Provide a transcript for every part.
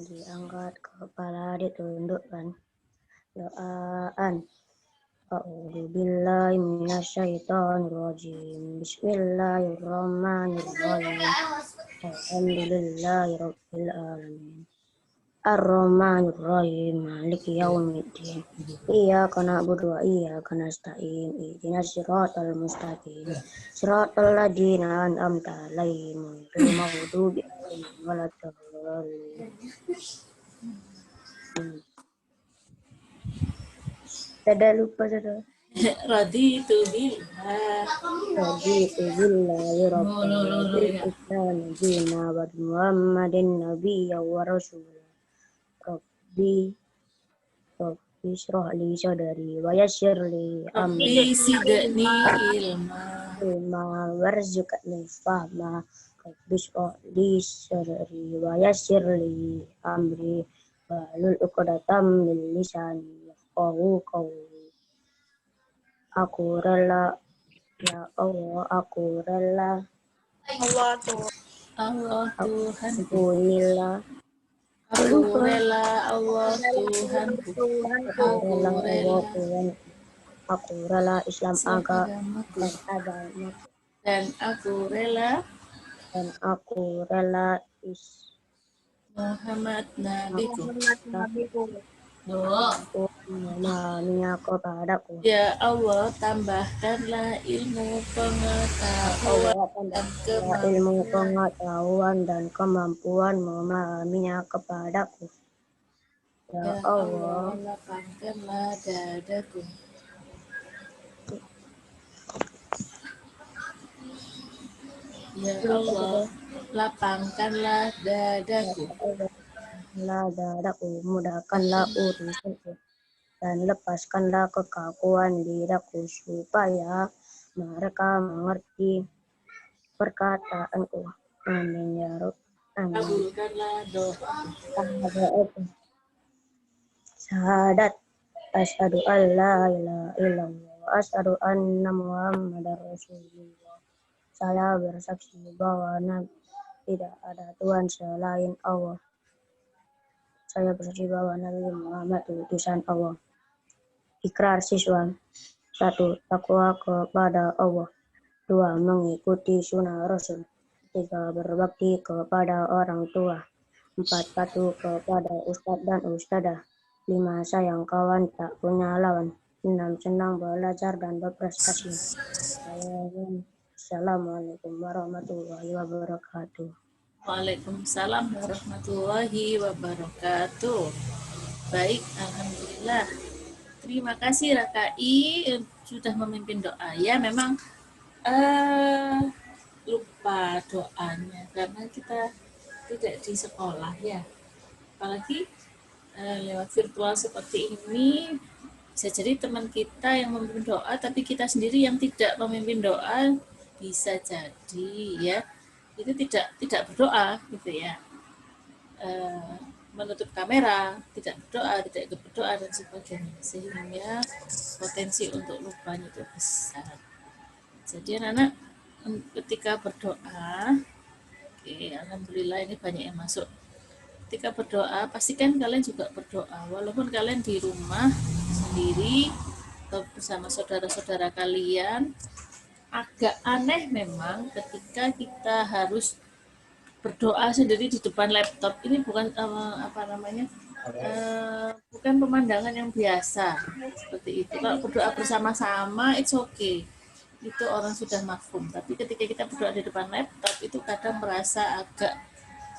diangkat, kepala ditundukkan. Doaan. A'udzu billahi minasyaitonir rajim. Bismillahirrahmanirrahim. Alhamdulillahi rabbil alamin. Ar-Rahmanir-Rahim. Maliki yaumiddin. Iyyaka na'budu wa iyyaka nasta'in. Ihdinas siratal mustaqim. Siratal ladzina an'amta 'alaihim ghairil maghdubi 'alaihim waladdallin. Sudah lupa sudah. Raditu billah. Raditu billahi rabban wa bil islami dina wa bi Muhammadin nabiyyan wa rasulah. Rabbi ishrah li sadri wa yassir li amri Rabbi sidni ilma. warzuqni fahma. Rabbi ishrah li sadri wa yassir li amri wahlul 'uqdatam min lisani yafqahu qawli. Aku rela, ya Allah, aku rela. Allah Tuhan. Ampunilah. Aku rela Allah Tuhanku. Aku rela Aku Allah rela Tuhan. Aku rela Islam agamaku. agama. Dan aku rela Dan aku rela Muhammad Nabiku. memahaminya kepadaku. Ya Allah, tambahkanlah ilmu pengetahuan dan Ilmu kemampuan. pengetahuan dan kemampuan memahaminya kepadaku. Ya Ya Allah, Allah, lapangkanlah dadaku. Ya Allah, lapangkanlah dadaku. dadaku, mudahkanlah urusanku, dan lepaskanlah kekaguan diriku supaya mereka mengerti perkataanku. Amin ya Rabb. Amin. Kabulkanlah doaku. Syahadat. Asyhadu an la ilaha illallah wa asyhadu anna Muhammadar Rasulullah. Saya bersaksi bahwa tidak ada Tuhan selain Allah. Saya bersaksi bahwa Nabi Muhammad utusan Allah. Ikrar siswa. 1. Takwa kepada Allah. 2. Mengikuti sunnah Rasul. 3. Berbakti kepada orang tua. 4. Patuh kepada ustadz dan ustadzah. 5. Sayang kawan tak punya lawan. 6. Senang belajar dan berprestasi. Assalamualaikum warahmatullahi wabarakatuh. Waalaikumsalam warahmatullahi wabarakatuh. Baik, alhamdulillah. Terima kasih Rakai sudah memimpin doa. Ya, memang lupa doanya karena kita tidak di sekolah ya. Apalagi lewat virtual seperti ini, bisa jadi teman kita yang memimpin doa tapi kita sendiri yang tidak memimpin doa, bisa jadi ya itu tidak berdoa gitu ya, menutup kamera, tidak berdoa, tidak ikut berdoa dan sebagainya, sehingga potensi untuk lupanya itu besar. Jadi anak-anak ketika berdoa, oke, alhamdulillah ini banyak yang masuk. Ketika berdoa, pastikan kalian juga berdoa, walaupun kalian di rumah sendiri atau bersama saudara-saudara kalian. Agak aneh memang ketika kita harus berdoa sendiri di depan laptop. Ini bukan bukan pemandangan yang biasa seperti itu. Kalau berdoa bersama-sama, it's okay. Itu orang sudah mafhum. Tapi ketika kita berdoa di depan laptop, itu kadang merasa agak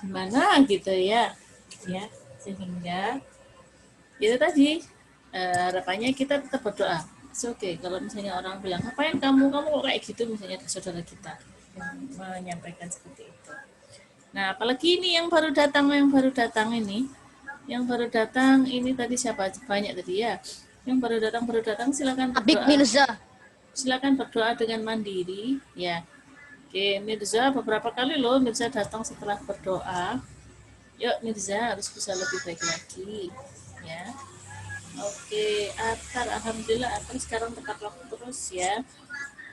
gimana gitu ya. Ya, sehingga itu tadi harapannya kita tetap berdoa. Oke, kalau misalnya orang bilang ngapain kamu kok kayak gitu, misalnya ada saudara kita yang menyampaikan seperti itu. Nah, apalagi ini yang baru datang ini tadi siapa, banyak tadi ya. Yang baru datang silakan berdoa. Silakan berdoa dengan mandiri ya. Oke, Mirza beberapa kali loh Mirza datang setelah berdoa. Yuk Mirza harus bisa lebih baik lagi ya. Oke, Atar, alhamdulillah Atar sekarang tepat waktu terus ya.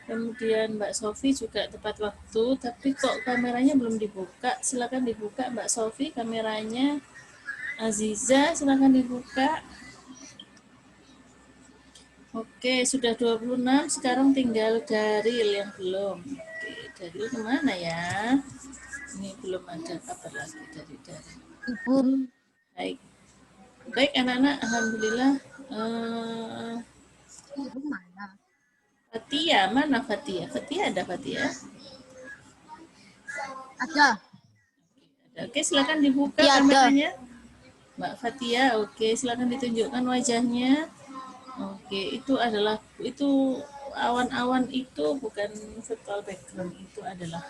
Kemudian Mbak Sofi juga tepat waktu, tapi kok kameranya belum dibuka. Silakan dibuka Mbak Sofi kameranya. Aziza, silakan dibuka. Oke, sudah 26, sekarang tinggal Daril yang belum. Oke, Daril kemana ya? Ini belum ada kabar lagi dari Daril. Ibu. Baik, baik anak-anak, alhamdulillah. Ibu mana? Fatia, mana Fatia? Fatia ada Fatia? Ada. Oke, silakan dibuka Fatia ada. kameranya. Mbak Fatia, oke, silakan ditunjukkan wajahnya. Oke, itu awan-awan itu bukan virtual background, itu adalah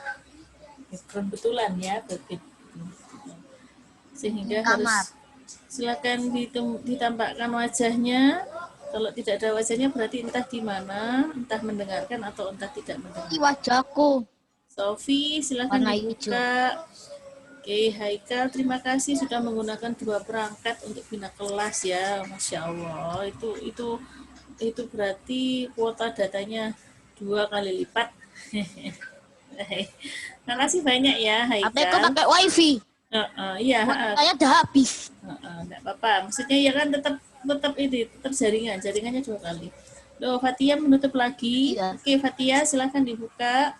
background betulan ya, sehingga Kamar. harus silakan ditampakkan wajahnya. Kalau tidak ada wajahnya berarti entah di mana, entah mendengarkan atau entah tidak Ini mendengar. wajahku. Sofi, silakan Warna dibuka. Oke, Haikal, terima kasih sudah menggunakan 2 perangkat untuk bina kelas ya, Masya Allah. Itu berarti kuota datanya 2 kali lipat. Terima kasih banyak ya, HP-ku Haikal. pakai wifi. Iya, Kuotanya udah habis. enggak apa-apa. Maksudnya ya kan tetap jaringannya 2 kali. Loh, Fatia menutup lagi. Iya. Oke, Fatia, silakan dibuka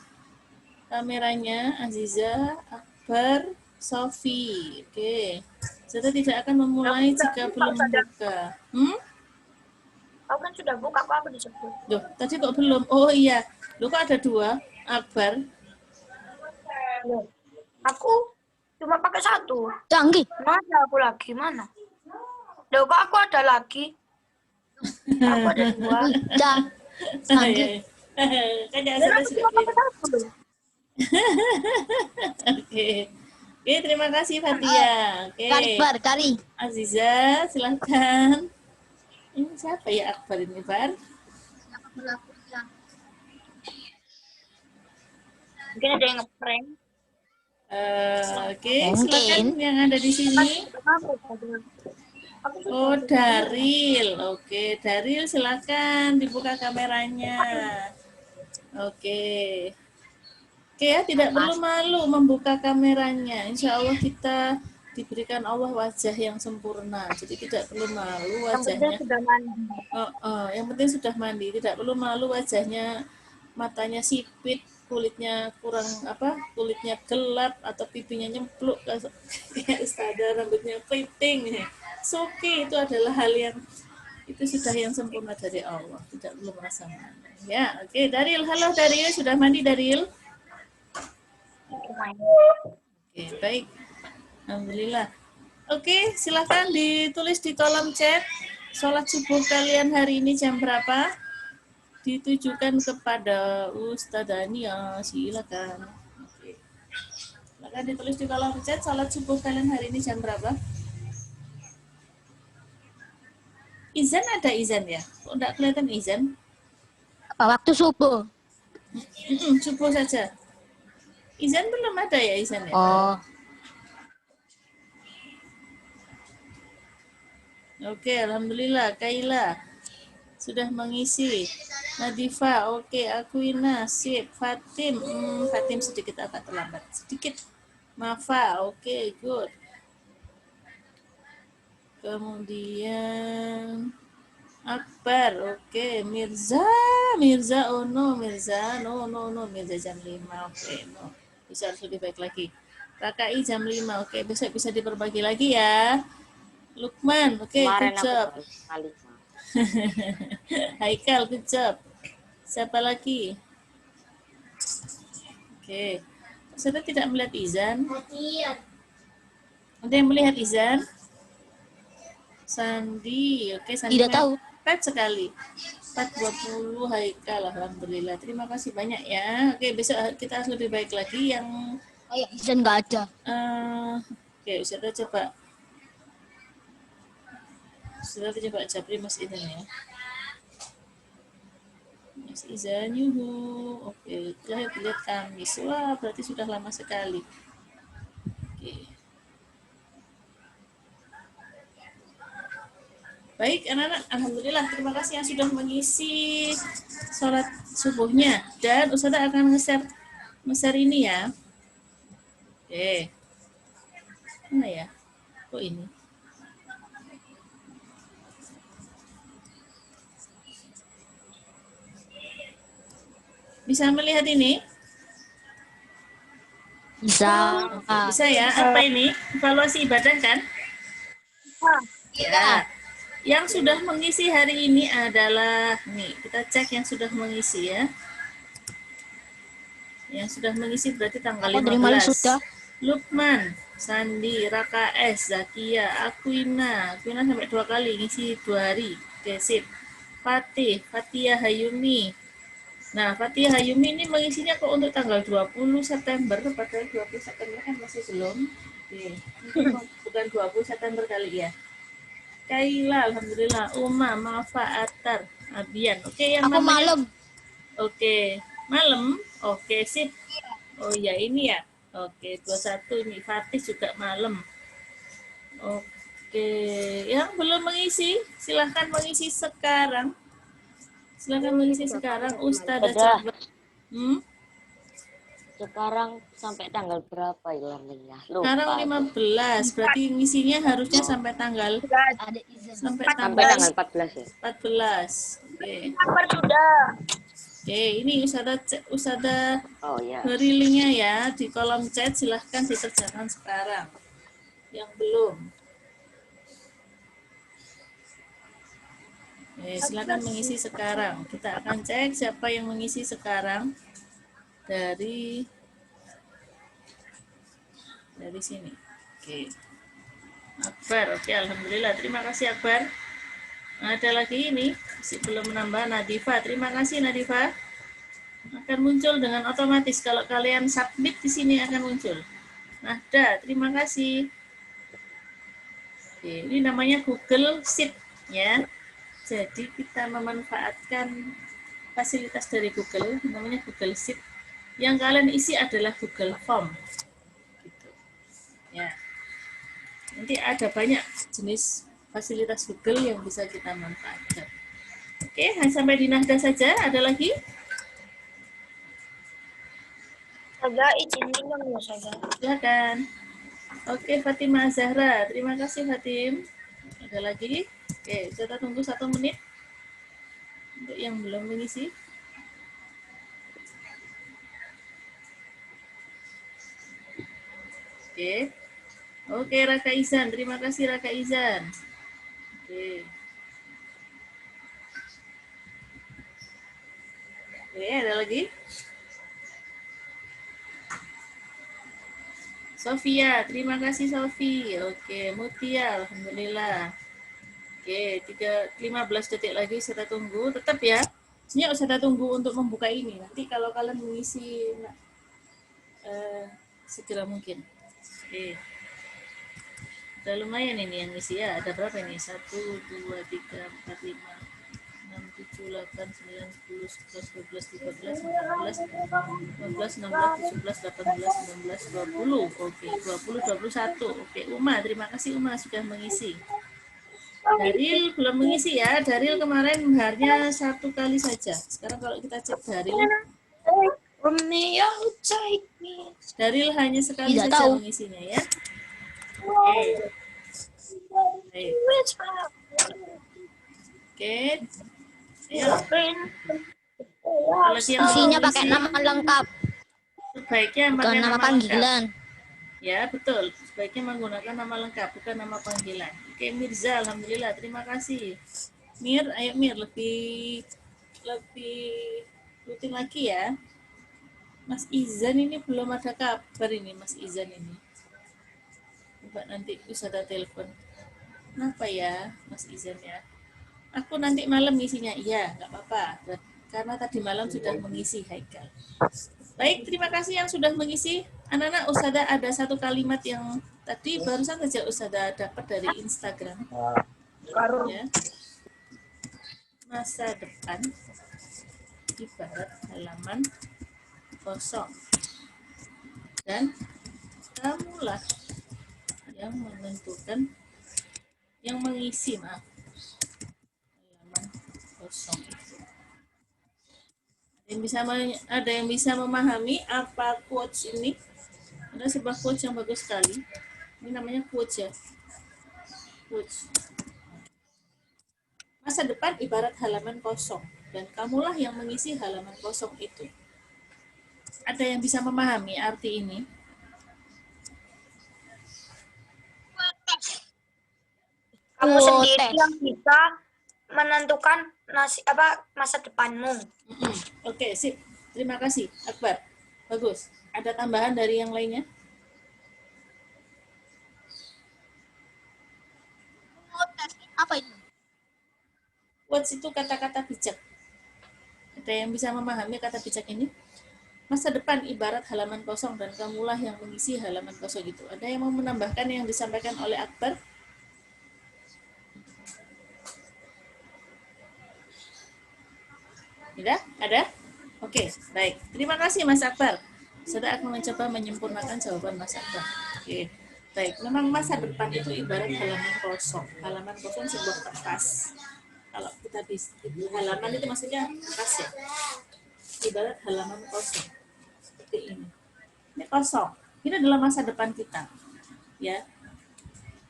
kameranya. Aziza, Akbar, Sofi. Oke. Saya tidak akan memulai jika belum membuka. Aku kan sudah buka, kok aku disebut. Loh, tadi kok belum? Oh iya. Loh, kok ada 2? Akbar. Loh, aku cuma pakai 1. Canggih. Mana aku lagi? Mana? Loh, kok aku ada lagi? Aku ada 2. Udah. Canggih. Kan ya, Dan saya aku sudah cuma pakai 1 loh. Oke. Oke, terima kasih Fatia. Oke. Kari. Aziza, silakan. Ini siapa ya Akbar ini, Bar? Mungkin ada yang ngeprank. Oke, silakan yang ada di sini. Oh, Daril. Oke, Daril silakan dibuka kameranya. Oke. Oke ya, tidak perlu malu membuka kameranya. Insya Allah kita diberikan Allah wajah yang sempurna. Jadi tidak perlu malu wajahnya. Sudah mandi. Yang penting sudah mandi. Tidak perlu malu wajahnya, matanya sipit, kulitnya kulitnya gelap atau pipinya nyempluk kayak ustazah, rambutnya keriting. Oke, itu adalah hal yang itu sudah yang sempurna dari Allah. Tidak perlu merasa malu. Ya, oke. Daril, halo Daril, sudah mandi Daril? Oke, baik. Alhamdulillah. Oke, silakan ditulis di kolom chat. Sholat subuh kalian hari ini jam berapa? Ditujukan kepada Ustazah Nia. Silakan. Oke. Silakan ditulis di kolom chat. Sholat subuh kalian hari ini jam berapa? Izan ada Izan ya? Kok enggak kelihatan Izan? Apa waktu subuh? Subuh saja. Izan belum ada ya Izan ya? Oh. Oke, alhamdulillah. Kaila sudah mengisi. Nadifa, oke. Akuina, sip. Fatim, Fatim sedikit agak terlambat. Sedikit. Mafa, oke, good. Kemudian Akbar, oke. Mirza, oh no, Mirza, no, Mirza jam 5, oke, no. Bisa harus lebih baik lagi. KKI jam 5, oke. Besok bisa diperbagi lagi ya. Lukman, oke, good job. Haikal, good job. Siapa lagi? Oke. Saya tidak melihat Izan. Ada yang melihat Izan? Sandi, oke. Sandi Tidak tahu. Mepet sekali. 420 Haikal, alhamdulillah. Terima kasih banyak ya. Oke, besok kita harus lebih baik lagi. Yang Izan nggak ada. oke, saya coba. Sudah coba Japri Mas Izan ya. Mas Izan, yuhu. Oke, lihat Kamis. Wah, berarti sudah lama sekali. Oke. Baik, anak-anak, alhamdulillah. Terima kasih yang sudah mengisi sholat subuhnya. Dan Ustazah akan nge-share ini ya. Oke. Mana ya? Kok ini? Bisa melihat ini? Bisa. Oke, bisa ya. Apa ini? Evaluasi ibadah kan? Iya. Ya. Yang sudah mengisi hari ini adalah, nih, kita cek yang sudah mengisi ya. Yang sudah mengisi berarti tanggal Aku dari malam 15. sudah. Lukman, Sandi, Raka S, Zakia, Aquina sampai 2 kali, ngisi 2 hari. Oke, sip. Fatih, Fatia Hayumi. Nah, Fatia Hayumi ini mengisinya kok untuk tanggal 20 September, padahal 20 September kan masih belum. Oke, mungkin bukan 20 September kali ya. Kaila, Alhamdulillah. Uma, Mafa, Atar, Abian. Oke, yang Aku namanya, malam. oke, malam. Oke, sip. Oh ya, ini ya. Oke, 21 ini. Fatih juga malam. Oke, yang belum mengisi, silahkan mengisi sekarang. Silahkan mengisi sekarang. Ustazah Dadah. coba. Hmm? Sekarang sampai tanggal berapa ya learningnya? Sekarang Lupa aku. 15, berarti ngisinya harusnya Oh, sampai tanggal Ada izin. sampai sampai tanggal tanggal 14 ya? 14. Oke. Sudah. Oke, ini Usada Oh ya. beri linknya ya di kolom chat, silahkan dikerjakan sekarang. Yang belum, silahkan mengisi sekarang. Kita akan cek siapa yang mengisi sekarang dari sini. Oke, Akbar. Oke, alhamdulillah. Terima kasih Akbar. Ada lagi ini, masih belum menambah. Nadifa, terima kasih Nadifa. Akan muncul dengan otomatis kalau kalian submit di sini akan muncul. Nahda, terima kasih. Oke, ini namanya Google Sheet ya. Jadi kita memanfaatkan fasilitas dari Google, namanya Google Sheet. Yang kalian isi adalah Google Form. Gitu. Ya. Nanti ada banyak jenis fasilitas Google yang bisa kita manfaatkan. Oke, sampai di Nahda saja. Ada lagi? Saja izin minum ya saja. Silakan. Oke, Fatimah Zahra. Terima kasih, Fatim. Ada lagi? Oke, kita tunggu 1 menit untuk yang belum mengisi. Oke. Oke, Raka Izan. Terima kasih, Raka Izan. Oke. Oke, ada lagi? Sofia, terima kasih Sofi. Oke, Mutia, alhamdulillah. Oke, 15 detik lagi saya tunggu. Tetap ya. Ini saya tunggu untuk membuka ini. Nanti kalau kalian mengisi segera mungkin. Oke. Udah lumayan ini yang ngisi ya. Ada berapa ini? 1, 2, 3, 4, 5, 6, 7, 8, 9, 10, 11, 12, 13, 14, 15, 16, 17, 18, 19, 20. Oke, 20, 21. Oke, Uma, terima kasih Uma sudah mengisi. Daril belum mengisi ya. Daril kemarin hanya 1 kali saja. Sekarang kalau kita cek Daril, Daril hanya sekali Tidak saja tahu. mengisinya ya. Oke. Baik. Oke. Ya. Kalau yang Isinya belum pakai mengisi, nama lengkap, sebaiknya bukan pakai nama nama lengkap. panggilan. Ya, betul. Sebaiknya menggunakan nama lengkap, bukan nama panggilan. Oke, Mirza, alhamdulillah. Terima kasih. Mir, ayo Mir, lebih rutin lagi ya. Mas Izan ini belum ada kabar ini, Mas Izan ini. Coba nanti bisa ada telepon. Kenapa ya, Mas Izan ya? Aku nanti malam ngisinya. Iya, nggak apa-apa. Karena tadi malam sudah mengisi Haikal. Baik, terima kasih yang sudah mengisi. Anak-anak, Usada ada 1 kalimat yang tadi barusan saja Usada dapat dari Instagram. Ya. Masa depan ibarat halaman kosong. Dan kamulah yang menentukan, yang mengisi, halaman kosong itu. Ada yang bisa memahami apa quotes ini? Ada sebuah quotes yang bagus sekali. Ini namanya quotes ya. Quotes. Masa depan ibarat halaman kosong dan kamulah yang mengisi halaman kosong itu. Ada yang bisa memahami arti ini? Kamu sendiri tes. yang bisa menentukan masa depanmu. Oke, sip. Terima kasih, Akbar. Bagus. Ada tambahan dari yang lainnya? Apa itu? Quotes itu kata-kata bijak. Ada yang bisa memahami kata bijak ini? Masa depan ibarat halaman kosong dan kamulah yang mengisi halaman kosong itu. Ada yang mau menambahkan yang disampaikan oleh Akbar? Tidak? Ada? Oke, baik. Terima kasih Mas Akbar. Sudah aku mencoba menyempurnakan jawaban Mas Akbar. Oke, baik. Memang masa depan itu ibarat halaman kosong. Halaman kosong sebuah kertas. Kalau kita di halaman itu maksudnya kertas ya. Ibarat halaman kosong. Seperti ini. Ini kosong. Ini adalah masa depan kita. Ya.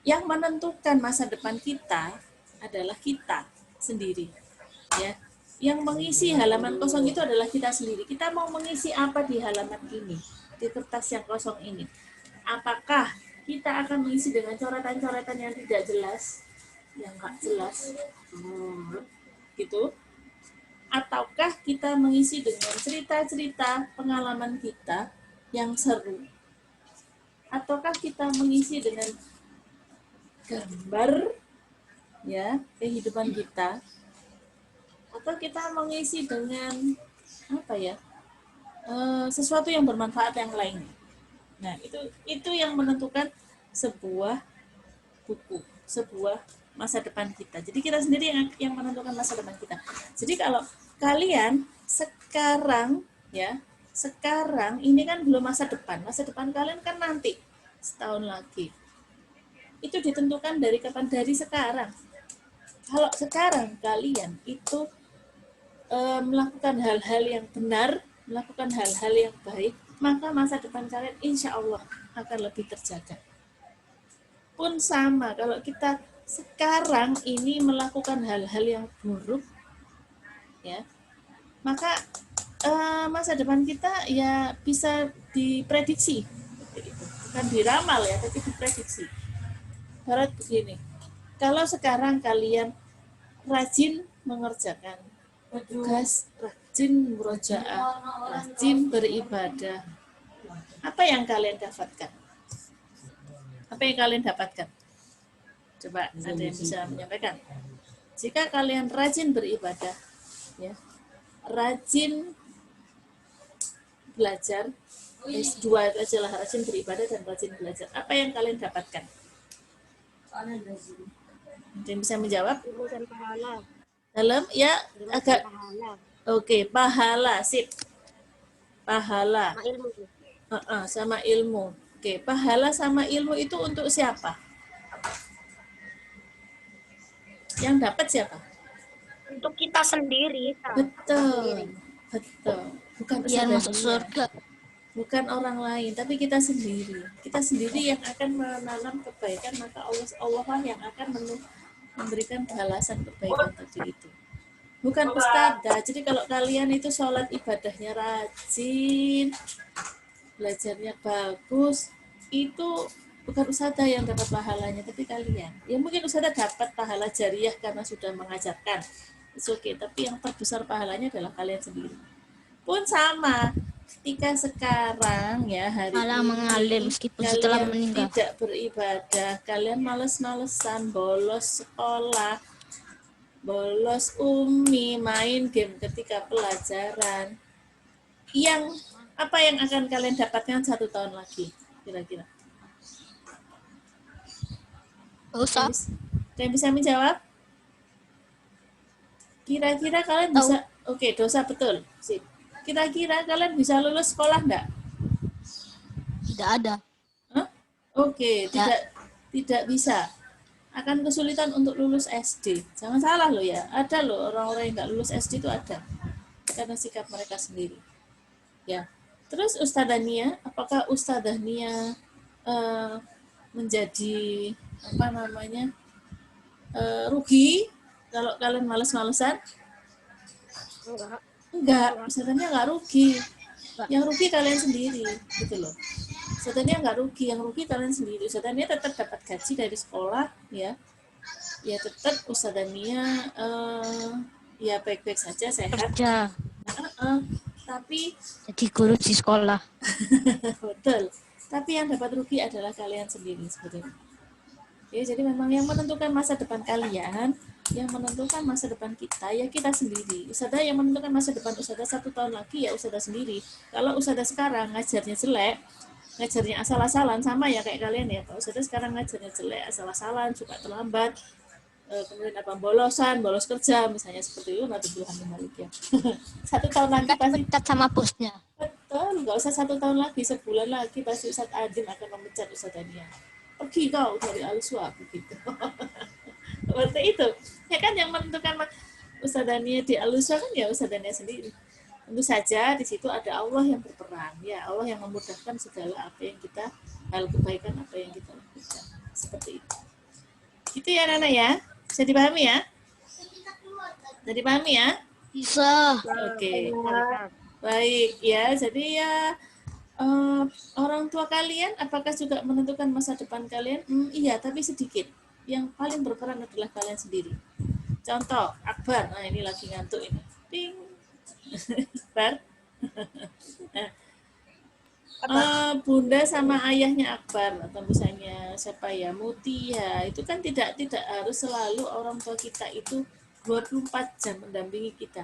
Yang menentukan masa depan kita adalah kita sendiri. Ya. Yang mengisi halaman kosong itu adalah kita sendiri. Kita mau mengisi apa di halaman ini, di kertas yang kosong ini? Apakah kita akan mengisi dengan coretan-coretan yang tidak jelas, yang nggak jelas, gitu? Ataukah kita mengisi dengan cerita-cerita pengalaman kita yang seru? Ataukah kita mengisi dengan gambar, ya, kehidupan kita? Atau kita mengisi dengan apa ya, sesuatu yang bermanfaat yang lain. Nah, itu yang menentukan sebuah buku, sebuah masa depan kita. Jadi kita sendiri yang menentukan masa depan kita. Jadi kalau kalian sekarang ya, sekarang ini kan belum masa depan kalian kan nanti setahun lagi. Itu ditentukan dari kapan? Dari sekarang. Kalau sekarang kalian itu melakukan hal-hal yang benar, melakukan hal-hal yang baik, maka masa depan kalian insya Allah akan lebih terjaga. Pun sama, kalau kita sekarang ini melakukan hal-hal yang buruk, ya, maka masa depan kita ya bisa diprediksi, bukan diramal ya, tapi diprediksi. Barat begini, kalau sekarang kalian rajin mengerjakan tugas, rajin murojaah, rajin beribadah, apa yang kalian dapatkan? Apa yang kalian dapatkan? Coba ada yang bisa menyampaikan. Jika kalian rajin beribadah, ya, rajin belajar, S2 aja lah, rajin beribadah dan rajin belajar. Apa yang kalian dapatkan? Ada yang bisa menjawab? Dalam ya agak oke, pahala, sip. Pahala. Sama ilmu. Oke, pahala sama ilmu itu untuk siapa? Yang dapat siapa? Untuk kita sendiri. Betul. Bukan Biar masuk dunia. surga. Bukan orang lain, tapi kita sendiri. Kita sendiri yang akan menanam kebaikan, maka Allah lah yang akan memberikan balasan kebaikan tadi itu. Bukan ustadzah. Jadi kalau kalian itu sholat ibadahnya rajin, belajarnya bagus, itu bukan ustadzah yang dapat pahalanya, tapi kalian. Ya mungkin ustadzah dapat pahala jariah karena sudah mengajarkan. It's okay, tapi yang terbesar pahalanya adalah kalian sendiri. Pun sama, ketika sekarang ya hari Malah mengalir meskipun setelah kalian meninggal. tidak beribadah, kalian males-malesan, bolos sekolah, bolos main game ketika pelajaran. Apa yang akan kalian dapatkan 1 tahun lagi kira-kira? Usah. Ada yang bisa menjawab? Kira-kira kalian bisa, oke, dosa betul. Sip. Kira-kira kalian bisa lulus sekolah enggak? Tidak ada. Hah? Oke, tidak bisa. Akan kesulitan untuk lulus SD. Jangan salah loh ya. Ada loh orang-orang yang nggak lulus SD itu ada. Karena sikap mereka sendiri. Ya. Terus Ustadzah Nia, apakah Ustadzah Nia menjadi rugi kalau kalian males-malesan? Enggak, Ustadzah Nia nggak rugi. Yang rugi kalian sendiri, gitu loh. Ustazania nggak rugi, yang rugi kalian sendiri. Ustazania tetap dapat gaji dari sekolah, ya. Ya tetap Ustazania ya baik-baik saja, sehat. Kerja. Tapi Jadi guru di sekolah. betul. Tapi yang dapat rugi adalah kalian sendiri sebetulnya. Ya, jadi memang yang menentukan masa depan kalian, yang menentukan masa depan kita, ya kita sendiri. Ustazah yang menentukan masa depan Ustazah 1 tahun lagi, ya Ustazah sendiri. Kalau Ustazah sekarang ngajarnya jelek, ngajarnya asal-asalan, sama ya kayak kalian ya. Kalau Ustazah sekarang ngajarnya jelek, asal-asalan, suka terlambat, kemudian bolos kerja, misalnya seperti itu, naudzubillah min dzalik ya. 1 tahun lagi Kan pasti dipecat sama bosnya. betul, nggak usah 1 tahun lagi, sebulan lagi pasti Ustadz Adin akan memecat Ustadzania. Pergi kau dari Al-Suwa, begitu. Seperti itu. Ya kan yang menentukan Ustadzania di Al-Suwa kan ya Ustadzania sendiri. Tentu saja di situ ada Allah yang berperan, ya Allah yang memudahkan segala apa yang kita, hal kebaikan apa yang kita lakukan. Seperti itu. Gitu ya Nana ya. Bisa dipahami ya? Bisa dipahami ya? Bisa. Oke. Baik ya, jadi ya orang tua kalian apakah juga menentukan masa depan kalian? Iya, tapi sedikit. Yang paling berperan adalah kalian sendiri. Contoh, Akbar. Nah, ini lagi ngantuk ini. Ding. Akbar. Bunda sama ayahnya Akbar atau misalnya siapa ya, Mutia, itu kan tidak harus selalu orang tua kita itu 24 jam mendampingi kita.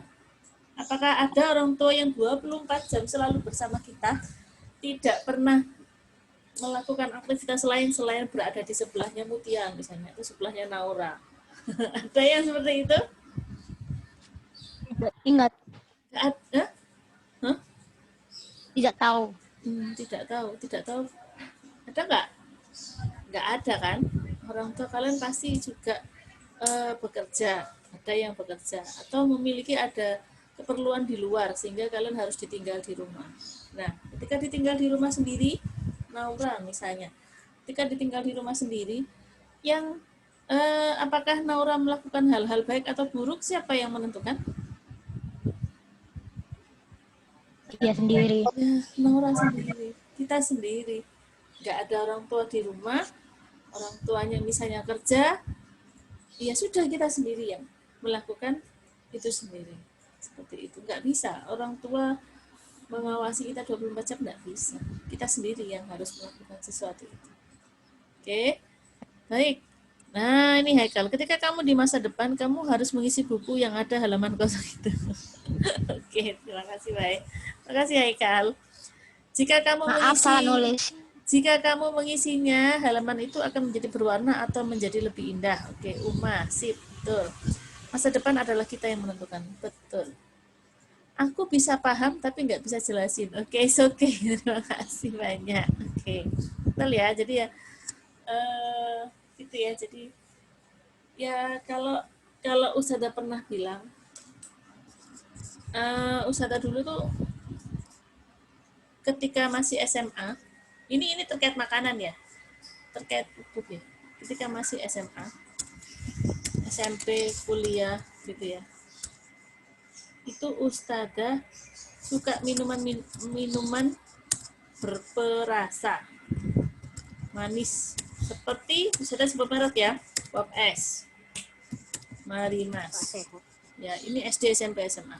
Apakah ada orang tua yang 24 jam selalu bersama kita, tidak pernah melakukan aktivitas lain selain berada di sebelahnya Mutia misalnya, atau sebelahnya Naura? Ada yang seperti itu? Tidak ingat. Nggak ada? Hah? Tidak tahu. Tidak tahu. Ada nggak? Nggak ada kan? Orang tua kalian pasti juga bekerja, ada yang bekerja, atau memiliki ada keperluan di luar sehingga kalian harus ditinggal di rumah. Nah, ketika ditinggal di rumah sendiri, Naura misalnya, ketika ditinggal di rumah sendiri, yang apakah Naura melakukan hal-hal baik atau buruk, siapa yang menentukan? Dia sendiri. Ya, Naura sendiri, kita sendiri. Nggak ada orang tua di rumah, orang tuanya misalnya kerja, ya sudah kita sendiri yang melakukan itu sendiri. Seperti itu. Nggak bisa, orang tua mengawasi kita 24 jam, nggak bisa. Kita sendiri yang harus melakukan sesuatu itu. Oke, baik. Nah, ini Haikal. Ketika kamu di masa depan, kamu harus mengisi buku yang ada halaman kosong itu. Oke, terima kasih, baik. Terima kasih, Haikal. Jika kamu Maaf, salah nulis. jika kamu mengisinya, halaman itu akan menjadi berwarna atau menjadi lebih indah. Oke, sip, betul. Masa depan adalah kita yang menentukan, betul. Aku bisa paham tapi nggak bisa jelasin. Oke, oke. Terima kasih banyak. Oke, betul ya. Jadi ya, gitu ya. Jadi ya kalau Ustazah pernah bilang, Ustazah dulu tuh ketika masih SMA, ini terkait makanan ya, terkait pupuk ya. Ketika masih SMA, SMP, kuliah gitu ya, itu Ustazah suka minuman berperasa manis, seperti Ustazah sebut merek ya, Pop Es, Marimas. Ya, ini SD, SMP, SMA.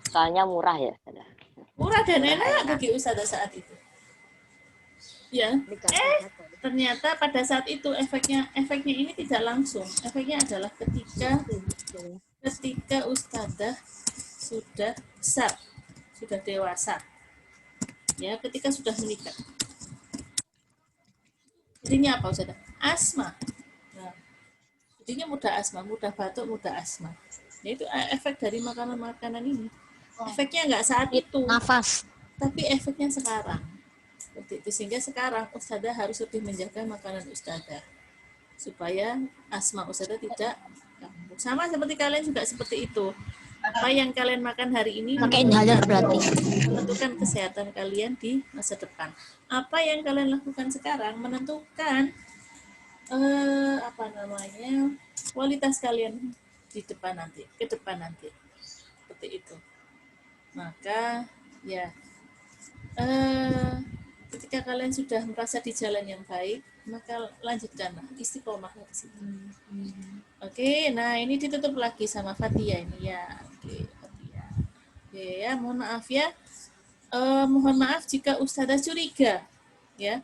Soalnya murah ya. Murah dan enak bagi Ustazah saat itu. Ya, ternyata pada saat itu efeknya ini tidak langsung. Efeknya adalah ketika Ustazah sudah besar, sudah dewasa, ya, ketika sudah menikah. Jadinya apa Ustazah? Asma. Nah, jadinya mudah asma, mudah batuk, mudah asma. Ya, itu efek dari makanan-makanan ini. Efeknya nggak saat itu, Nafas. tapi efeknya sekarang. Seperti itu. Sehingga sekarang Ustazah harus lebih menjaga makanan Ustazah supaya asma Ustazah tidak kambuh. Sama seperti kalian juga seperti itu. Apa yang kalian makan hari ini Pakai inhaler berarti. menentukan kesehatan kalian di masa depan. Apa yang kalian lakukan sekarang menentukan kualitas kalian di depan nanti, ke depan nanti. Seperti itu. Maka ya ketika kalian sudah merasa di jalan yang baik, maka lanjutkanlah istiqomah di situ. Oke, nah ini ditutup lagi sama Fatia ini ya. Oke, Fatia. Oke ya, mohon maaf ya. Mohon maaf jika Ustazah curiga ya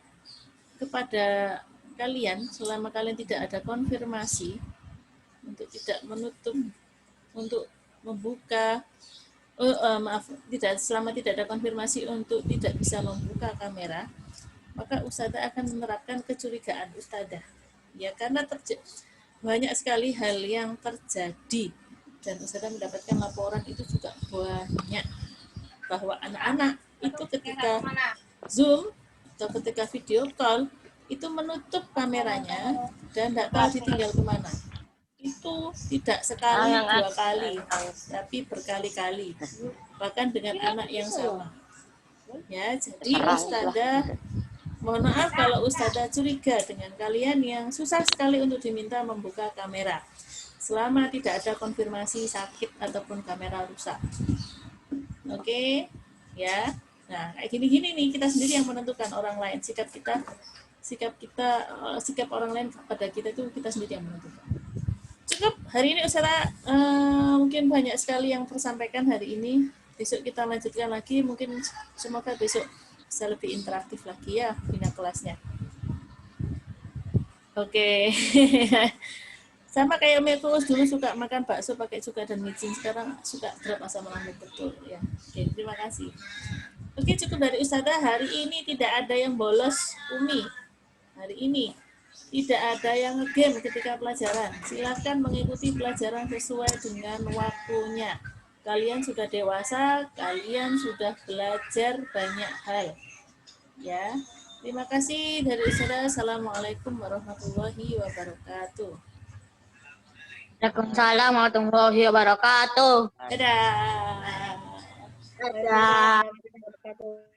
kepada kalian selama kalian tidak ada konfirmasi untuk tidak menutup, untuk membuka, selama tidak ada konfirmasi untuk tidak bisa membuka kamera, maka Ustazah akan menerapkan kecurigaan Ustazah ya, karena banyak sekali hal yang terjadi dan Ustazah mendapatkan laporan itu juga banyak bahwa anak-anak itu ketika Zoom atau ketika video call itu menutup kameranya dan tidak tahu ditinggal kemana. Itu tidak sekali, 2 kali, tapi berkali-kali, bahkan dengan anak yang sama. Ya, jadi Ustazah, mohon maaf kalau Ustazah curiga dengan kalian yang susah sekali untuk diminta membuka kamera selama tidak ada konfirmasi sakit ataupun kamera rusak. Oke, ya. Nah, kayak gini-gini nih kita sendiri yang menentukan, orang lain. Sikap orang lain kepada kita itu kita sendiri yang menentukan. Cukup hari ini Ustazah, mungkin banyak sekali yang tersampaikan hari ini. Besok kita lanjutkan lagi, mungkin semoga besok bisa lebih interaktif lagi ya bina kelasnya. Oke. Sama kayak Mekus dulu suka makan bakso pakai cuka dan micin, sekarang suka drop asam lambung, betul ya. Oke, terima kasih. Oke, cukup dari Ustazah. Hari ini tidak ada yang bolos Umi. Hari ini tidak ada yang game ketika pelajaran. Silakan mengikuti pelajaran sesuai dengan waktunya. Kalian sudah dewasa, kalian sudah belajar banyak hal. Ya. Terima kasih dari Ustazah. Assalamualaikum warahmatullahi wabarakatuh. Waalaikumsalam warahmatullahi wabarakatuh. Dadah. Dadah. Wabarakatuh.